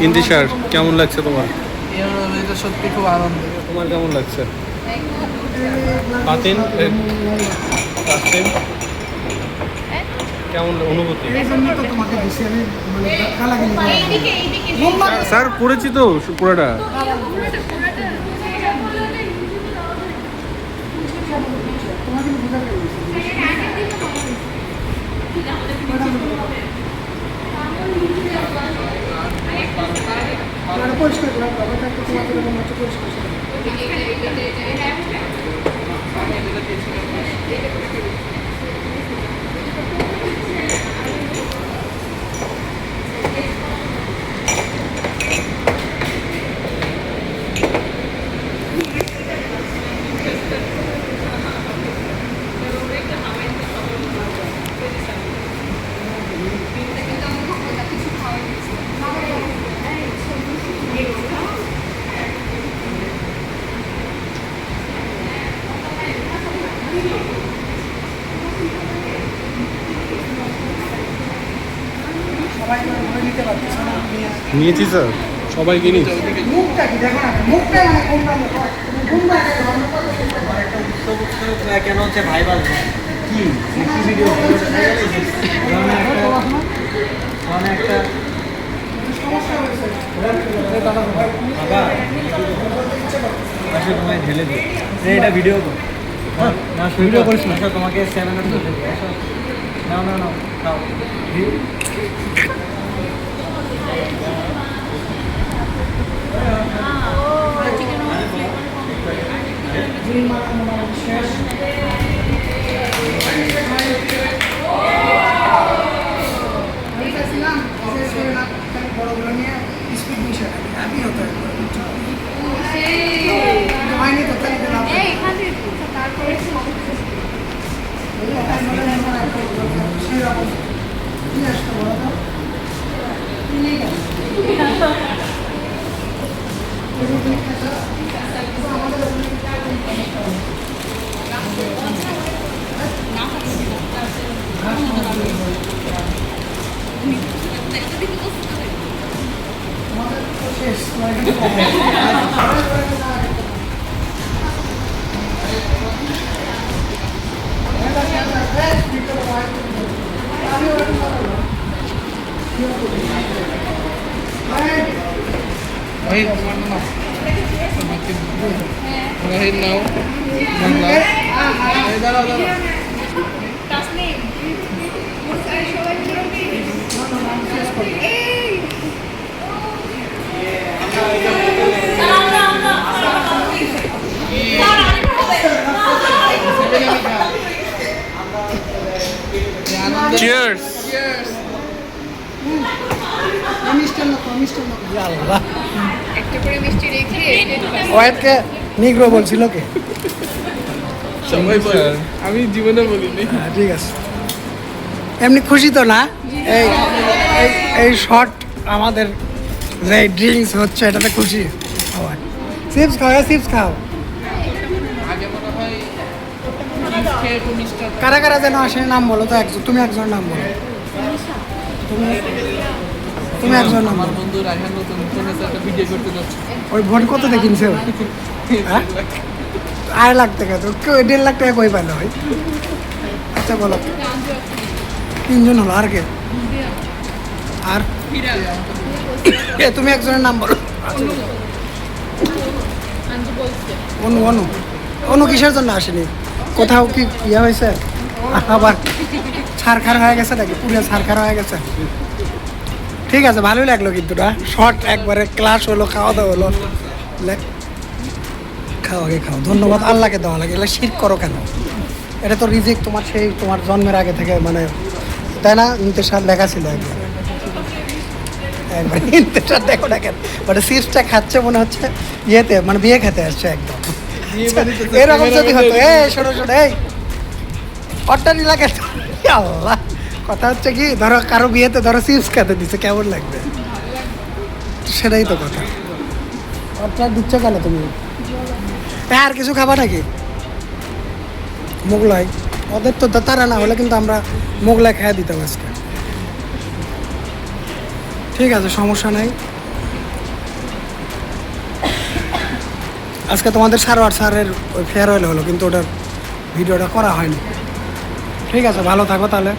ইন্তিশার কেমন লাগছে তোমার? এটা সত্যি খুব আনন্দ। তোমার কেমন লাগছে? বাতিন কেমন অনুভূতি? স্যার পড়েছি তো পুরোটা। পরিষ্কার করলাম ব্যাপারটা একটু পরিষ্কার নিয়েছি স্যার, সবাইকে নিয়েছি। কেন হচ্ছে ভাই বাজবে কি ভিডিও একটা তোমায় ঢেলে দিই এটা ভিডিও না ভিডিও করিস না তোমাকে 700 না না না খাও বড়গুলো নিয়ে স্পিড মিশন আমি হতো হয়নি তো তাই Cheers. ওয়াইফকে নিগ্রো বলছিল কে? সবাই বলে, আমি জীবনে বলিনি। ঠিক আছে, এমনি খুশি তো না? এই এই শর্ট আমাদের যে ড্রিঙ্কস হচ্ছে এটাতে খুশি? চিপস খাও, চিপস খাও। আগে মনে হয় কারা কারা যেন আসে নাম বলো তো, একজন তুমি একজন নাম বলো। তুমি একজন নাম আমার বলো। বন্ধু রায়হান নতুন একটা ভিডিও করতে যাচ্ছে। ওই ভোট কত দেখিনছে? হ্যাঁ 8 লাখ টাকা, তো কেউ 1.5 লাখ টাকা কই পাইলো ভাই? আচ্ছা বলো, 3 জন হলো, আর কে? আর তুমি একজনের নাম বলো। অনু অনু অনু কিসের জন্য আসেনি? কোথাও কি ইয়ে হয়েছে? আবার ছারখার হয়ে গেছে নাকি? পুরো ছারখার হয়ে গেছে? ঠিক আছে, ভালোই লাগলো কিন্তু না শর্ট একবারে ক্লাস হলো, খাওয়া দাওয়া হলো। খাও আগে খাও, ধন্যবাদ আল্লাহকে দেওয়া লাগে। এগুলো শিরক করো কেন? এটা তো রিজিক তোমার, সেই তোমার জন্মের আগে থেকে, মানে তাই না? ইন্তেশার লেখা ছিল একবার, একবার ইন্তেশার দেখো না কেন, মানে চিপসটা খাচ্ছে মনে হচ্ছে ইয়েতে, মানে বিয়ে খেতে আসছে একদম। এরকম যদি হতো, শোনো শোনো, এই অট্টারি লাগে আল্লাহ। কথা হচ্ছে কি, ধরো কারো বিয়েতে ধরো চিপস খেতে দিচ্ছে, কেমন লাগবে? সেটাই তো কথা। অট্টা দিচ্ছ কেন তুমি? আর কিছু খাবা নাকি? মোগলাই ওদের তো তারা না হলে কিন্তু আমরা মোগলাই খেয়ে দিতাম আজকে। ঠিক আছে, সমস্যা নাই। আজকে তোমাদের 8:30 স্যারের ওই ফেয়ারওয়েল হলো, কিন্তু ওটার ভিডিওটা করা হয়নি। ঠিক আছে, ভালো থাকো তাহলে।